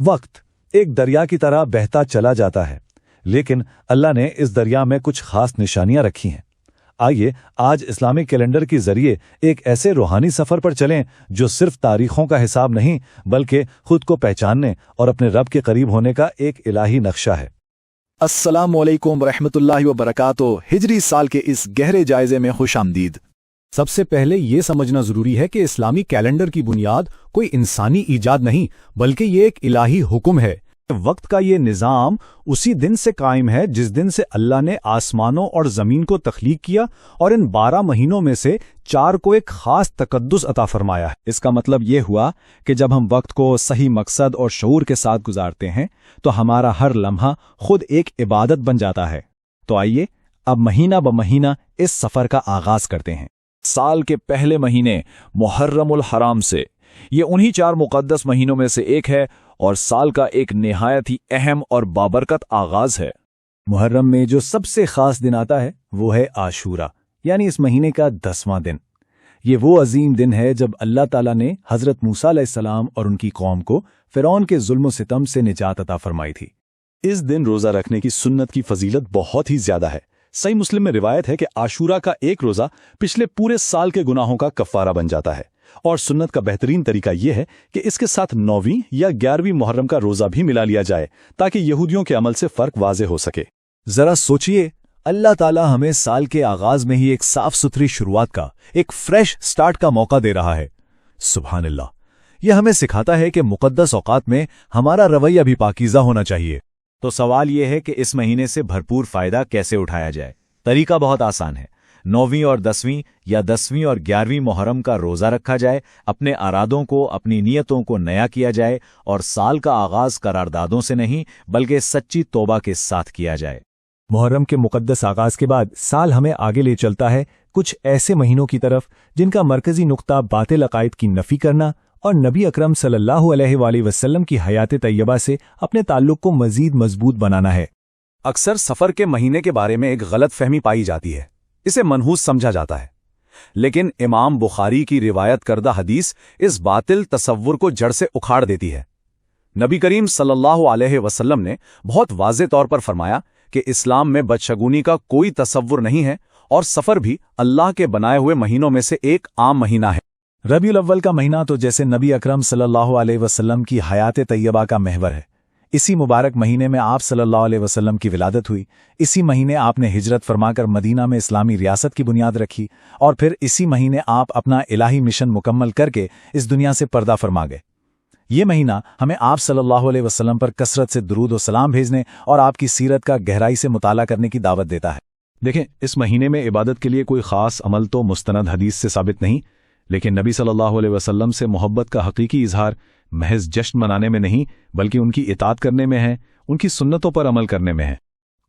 وقت ایک دریا کی طرح بہتا چلا جاتا ہے، لیکن اللہ نے اس دریا میں کچھ خاص نشانیاں رکھی ہیں۔ آئیے آج اسلامی کیلنڈر کے ذریعے ایک ایسے روحانی سفر پر چلیں جو صرف تاریخوں کا حساب نہیں بلکہ خود کو پہچاننے اور اپنے رب کے قریب ہونے کا ایک الہی نقشہ ہے۔ السلام علیکم ورحمۃ اللہ وبرکاتہ۔ ہجری سال کے اس گہرے جائزے میں خوش آمدید۔ سب سے پہلے یہ سمجھنا ضروری ہے کہ اسلامی کیلنڈر کی بنیاد کوئی انسانی ایجاد نہیں بلکہ یہ ایک الہی حکم ہے۔ وقت کا یہ نظام اسی دن سے قائم ہے جس دن سے اللہ نے آسمانوں اور زمین کو تخلیق کیا اور ان 12 مہینوں میں سے 4 کو ایک خاص تقدس عطا فرمایا ہے۔ اس کا مطلب یہ ہوا کہ جب ہم وقت کو صحیح مقصد اور شعور کے ساتھ گزارتے ہیں تو ہمارا ہر لمحہ خود ایک عبادت بن جاتا ہے۔ تو آئیے اب مہینہ بمہینہ اس سفر کا آغاز کرتے ہیں۔ سال کے پہلے مہینے محرم الحرام سے، یہ انہی 4 مقدس مہینوں میں سے ایک ہے اور سال کا ایک نہایت ہی اہم اور بابرکت آغاز ہے۔ محرم میں جو سب سے خاص دن آتا ہے وہ ہے عاشورہ، یعنی اس مہینے کا 10واں دن۔ یہ وہ عظیم دن ہے جب اللہ تعالیٰ نے حضرت موسیٰ علیہ السلام اور ان کی قوم کو فرعون کے ظلم و ستم سے نجات عطا فرمائی تھی۔ اس دن روزہ رکھنے کی سنت کی فضیلت بہت ہی زیادہ ہے۔ صحیح مسلم میں روایت ہے کہ عاشورہ کا ایک روزہ پچھلے پورے سال کے گناہوں کا کفارہ بن جاتا ہے، اور سنت کا بہترین طریقہ یہ ہے کہ اس کے ساتھ 9ویں یا 11ویں محرم کا روزہ بھی ملا لیا جائے تاکہ یہودیوں کے عمل سے فرق واضح ہو سکے۔ ذرا سوچئے، اللہ تعالیٰ ہمیں سال کے آغاز میں ہی ایک صاف ستھری شروعات کا، ایک فریش سٹارٹ کا موقع دے رہا ہے۔ سبحان اللہ! یہ ہمیں سکھاتا ہے کہ مقدس اوقات میں ہمارا رویہ بھی پاکیزہ ہونا چاہیے۔ تو سوال یہ ہے کہ اس مہینے سے بھرپور فائدہ کیسے اٹھایا جائے؟ طریقہ بہت آسان ہے۔ 9ویں اور 10ویں یا 10ویں اور 11ویں محرم کا روزہ رکھا جائے، اپنے ارادوں کو، اپنی نیتوں کو نیا کیا جائے اور سال کا آغاز قراردادوں سے نہیں بلکہ سچی توبہ کے ساتھ کیا جائے۔ محرم کے مقدس آغاز کے بعد سال ہمیں آگے لے چلتا ہے کچھ ایسے مہینوں کی طرف جن کا مرکزی نقطہ باطل عقائد کی نفی کرنا اور نبی اکرم صلی اللہ علیہ وآلہ وسلم کی حیات طیبہ سے اپنے تعلق کو مزید مضبوط بنانا ہے۔ اکثر سفر کے مہینے کے بارے میں ایک غلط فہمی پائی جاتی ہے، اسے منحوس سمجھا جاتا ہے، لیکن امام بخاری کی روایت کردہ حدیث اس باطل تصور کو جڑ سے اکھاڑ دیتی ہے۔ نبی کریم صلی اللہ علیہ وسلم نے بہت واضح طور پر فرمایا کہ اسلام میں بدشگونی کا کوئی تصور نہیں ہے، اور سفر بھی اللہ کے بنائے ہوئے مہینوں میں سے ایک عام مہینہ ہے۔ ربیع الاول کا مہینہ تو جیسے نبی اکرم صلی اللہ علیہ وسلم کی حیات طیبہ کا محور ہے۔ اسی مبارک مہینے میں آپ صلی اللہ علیہ وسلم کی ولادت ہوئی، اسی مہینے آپ نے ہجرت فرما کر مدینہ میں اسلامی ریاست کی بنیاد رکھی، اور پھر اسی مہینے آپ اپنا الہی مشن مکمل کر کے اس دنیا سے پردہ فرما گئے۔ یہ مہینہ ہمیں آپ صلی اللہ علیہ وسلم پر کثرت سے درود و سلام بھیجنے اور آپ کی سیرت کا گہرائی سے مطالعہ کرنے کی دعوت دیتا ہے۔ دیکھیں، اس مہینے میں عبادت کے لیے کوئی خاص عمل تو مستند حدیث سے ثابت نہیں، لیکن نبی صلی اللہ علیہ وسلم سے محبت کا حقیقی اظہار محض جشن منانے میں نہیں بلکہ ان کی اطاعت کرنے میں ہے، ان کی سنتوں پر عمل کرنے میں ہے۔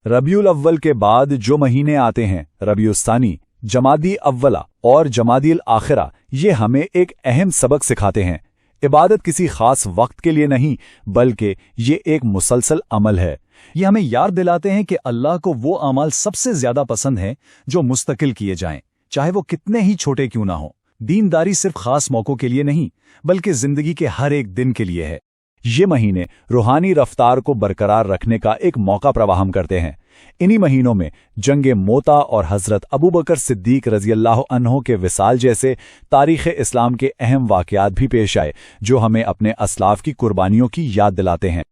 ربیع الاول کے بعد جو مہینے آتے ہیں، ربیع الثانی، جمادی اولا اور جمادی الاخرہ، یہ ہمیں ایک اہم سبق سکھاتے ہیں۔ عبادت کسی خاص وقت کے لیے نہیں بلکہ یہ ایک مسلسل عمل ہے۔ یہ ہمیں یاد دلاتے ہیں کہ اللہ کو وہ اعمال سب سے زیادہ پسند ہیں جو مستقل کیے جائیں، چاہے وہ کتنے ہی چھوٹے کیوں نہ ہوں۔ دینداری صرف خاص موقعوں کے لیے نہیں بلکہ زندگی کے ہر ایک دن کے لیے ہے۔ یہ مہینے روحانی رفتار کو برقرار رکھنے کا ایک موقع فراہم کرتے ہیں۔ انہی مہینوں میں جنگ موتا اور حضرت ابوبکر صدیق رضی اللہ عنہ کے وصال جیسے تاریخ اسلام کے اہم واقعات بھی پیش آئے جو ہمیں اپنے اسلاف کی قربانیوں کی یاد دلاتے ہیں۔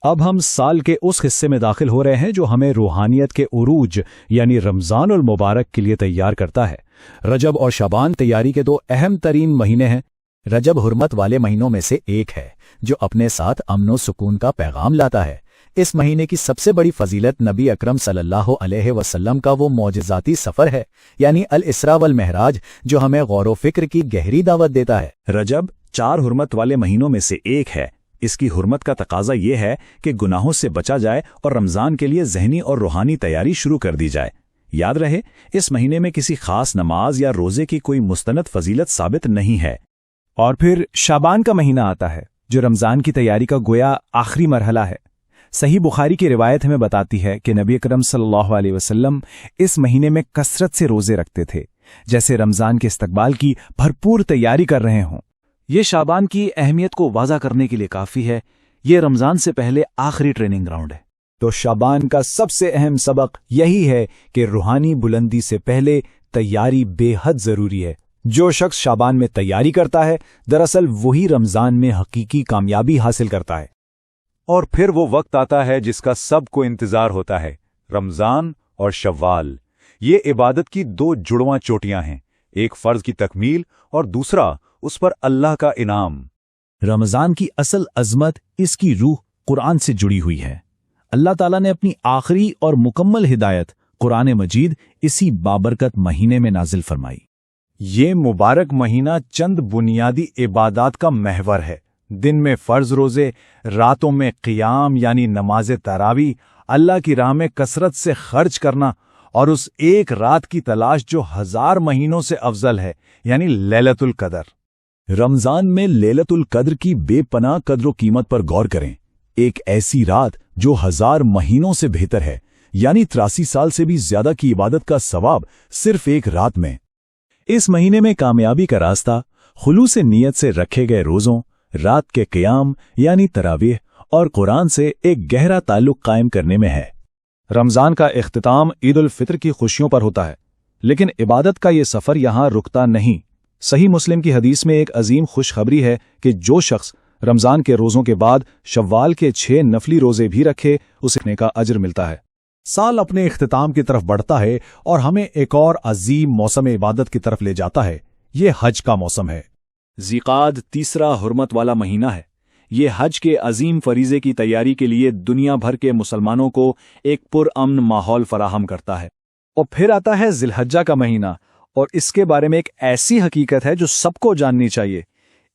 اب ہم سال کے اس حصے میں داخل ہو رہے ہیں جو ہمیں روحانیت کے عروج یعنی رمضان المبارک کے لیے تیار کرتا ہے۔ رجب اور شعبان تیاری کے 2 اہم ترین مہینے ہیں۔ رجب حرمت والے مہینوں میں سے ایک ہے جو اپنے ساتھ امن و سکون کا پیغام لاتا ہے۔ اس مہینے کی سب سے بڑی فضیلت نبی اکرم صلی اللہ علیہ وسلم کا وہ معجزاتی سفر ہے، یعنی الاسراء والمعراج، جو ہمیں غور و فکر کی گہری دعوت دیتا ہے۔ رجب 4 حرمت والے مہینوں میں سے ایک ہے۔ اس کی حرمت کا تقاضا یہ ہے کہ گناہوں سے بچا جائے اور رمضان کے لیے ذہنی اور روحانی تیاری شروع کر دی جائے۔ یاد رہے، اس مہینے میں کسی خاص نماز یا روزے کی کوئی مستند فضیلت ثابت نہیں ہے۔ اور پھر شعبان کا مہینہ آتا ہے جو رمضان کی تیاری کا گویا آخری مرحلہ ہے۔ صحیح بخاری کی روایت ہمیں بتاتی ہے کہ نبی اکرم صلی اللہ علیہ وسلم اس مہینے میں کثرت سے روزے رکھتے تھے، جیسے رمضان کے استقبال کی بھرپور تیاری کر رہے ہوں۔ یہ شعبان کی اہمیت کو واضح کرنے کے لیے کافی ہے یہ رمضان سے پہلے آخری ٹریننگ گراؤنڈ ہے۔ تو شعبان کا سب سے اہم سبق یہی ہے کہ روحانی بلندی سے پہلے تیاری بے حد ضروری ہے۔ جو شخص شعبان میں تیاری کرتا ہے دراصل وہی رمضان میں حقیقی کامیابی حاصل کرتا ہے۔ اور پھر وہ وقت آتا ہے جس کا سب کو انتظار ہوتا ہے، رمضان اور شوال۔ یہ عبادت کی دو جڑواں چوٹیاں ہیں، ایک فرض کی تکمیل اور دوسرا اس پر اللہ کا انعام۔ رمضان کی اصل عظمت اس کی روح قرآن سے جڑی ہوئی ہے۔ اللہ تعالیٰ نے اپنی آخری اور مکمل ہدایت قرآن مجید اسی بابرکت مہینے میں نازل فرمائی۔ یہ مبارک مہینہ چند بنیادی عبادات کا محور ہے۔ دن میں فرض روزے، راتوں میں قیام یعنی نماز تراویح، اللہ کی راہ میں کثرت سے خرچ کرنا، اور اس ایک رات کی تلاش جو 1000 مہینوں سے افضل ہے یعنی لیلۃ القدر۔ رمضان میں لیلۃ القدر کی بے پناہ قدر و قیمت پر غور کریں۔ ایک ایسی رات جو 1000 مہینوں سے بہتر ہے، یعنی 83 سال سے بھی زیادہ کی عبادت کا ثواب صرف ایک رات میں۔ اس مہینے میں کامیابی کا راستہ خلوص نیت سے رکھے گئے روزوں، رات کے قیام یعنی تراویح اور قرآن سے ایک گہرا تعلق قائم کرنے میں ہے۔ رمضان کا اختتام عید الفطر کی خوشیوں پر ہوتا ہے، لیکن عبادت کا یہ سفر یہاں رکتا نہیں۔ صحیح مسلم کی حدیث میں ایک عظیم خوشخبری ہے کہ جو شخص رمضان کے روزوں کے بعد شوال کے 6 نفلی روزے بھی رکھے اسے کا اجر ملتا ہے۔ سال اپنے اختتام کی طرف بڑھتا ہے اور ہمیں ایک اور عظیم موسم عبادت کی طرف لے جاتا ہے۔ یہ حج کا موسم ہے۔ ذیقعد تیسرا حرمت والا مہینہ ہے۔ یہ حج کے عظیم فریضے کی تیاری کے لیے دنیا بھر کے مسلمانوں کو ایک پرامن ماحول فراہم کرتا ہے۔ اور پھر آتا ہے ذی الحجہ کا مہینہ، اور اس کے بارے میں ایک ایسی حقیقت ہے جو سب کو جاننی چاہیے۔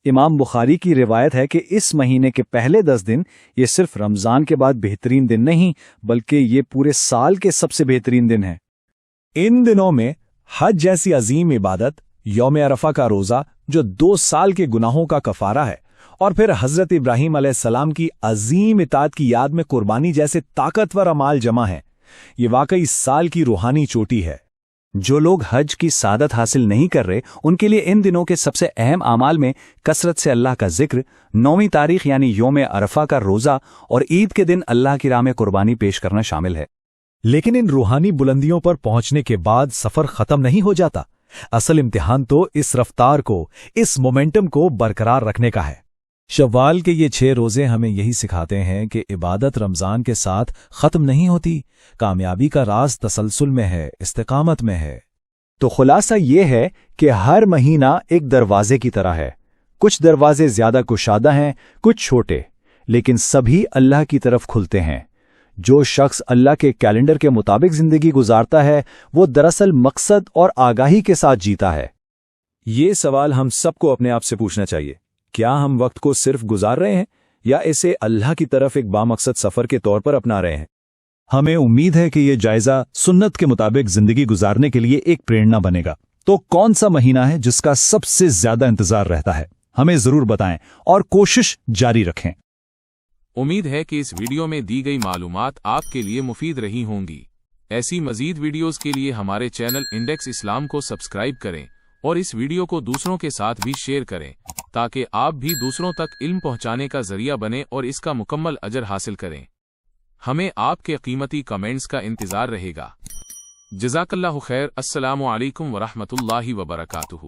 امام بخاری کی روایت ہے کہ اس مہینے کے پہلے 10 دن یہ صرف رمضان کے بعد بہترین دن نہیں بلکہ یہ پورے سال کے سب سے بہترین دن ہیں۔ ان دنوں میں حج جیسی عظیم عبادت، یوم عرفہ کا روزہ جو 2 سال کے گناہوں کا کفارہ ہے، اور پھر حضرت ابراہیم علیہ السلام کی عظیم اطاعت کی یاد میں قربانی جیسے طاقتور اعمال جمع ہیں۔ یہ واقعی سال کی روحانی چوٹی ہے۔ جو لوگ حج کی سعادت حاصل نہیں کر رہے ان کے لیے ان دنوں کے سب سے اہم اعمال میں کثرت سے اللہ کا ذکر، 9ویں تاریخ یعنی یوم عرفہ کا روزہ اور عید کے دن اللہ کی راہ میں قربانی پیش کرنا شامل ہے۔ لیکن ان روحانی بلندیوں پر پہنچنے کے بعد سفر ختم نہیں ہو جاتا۔ اصل امتحان تو اس رفتار کو، اس مومنٹم کو برقرار رکھنے کا ہے۔ شوال کے یہ 6 روزے ہمیں یہی سکھاتے ہیں کہ عبادت رمضان کے ساتھ ختم نہیں ہوتی۔ کامیابی کا راز تسلسل میں ہے، استقامت میں ہے۔ تو خلاصہ یہ ہے کہ ہر مہینہ ایک دروازے کی طرح ہے۔ کچھ دروازے زیادہ کشادہ ہیں، کچھ چھوٹے، لیکن سبھی اللہ کی طرف کھلتے ہیں۔ جو شخص اللہ کے کیلنڈر کے مطابق زندگی گزارتا ہے وہ دراصل مقصد اور آگاہی کے ساتھ جیتا ہے۔ یہ سوال ہم سب کو اپنے آپ سے پوچھنا چاہیے، کیا ہم وقت کو صرف گزار رہے ہیں یا اسے اللہ کی طرف ایک بامقصد سفر کے طور پر اپنا رہے ہیں؟ ہمیں امید ہے کہ یہ جائزہ سنت کے مطابق زندگی گزارنے کے لیے ایک پریرنا بنے گا۔ تو کون سا مہینہ ہے جس کا سب سے زیادہ انتظار رہتا ہے؟ ہمیں ضرور بتائیں اور کوشش جاری رکھیں۔ امید ہے کہ اس ویڈیو میں دی گئی معلومات آپ کے لیے مفید رہی ہوں گی۔ ایسی مزید ویڈیوز کے لیے ہمارے چینل انڈیکس اسلام کو سبسکرائب کریں اور اس ویڈیو کو دوسروں کے ساتھ بھی شیئر کریں تاکہ آپ بھی دوسروں تک علم پہنچانے کا ذریعہ بنیں اور اس کا مکمل اجر حاصل کریں۔ ہمیں آپ کے قیمتی کمنٹس کا انتظار رہے گا۔ جزاک اللہ خیر۔ السلام علیکم ورحمۃ اللہ وبرکاتہ۔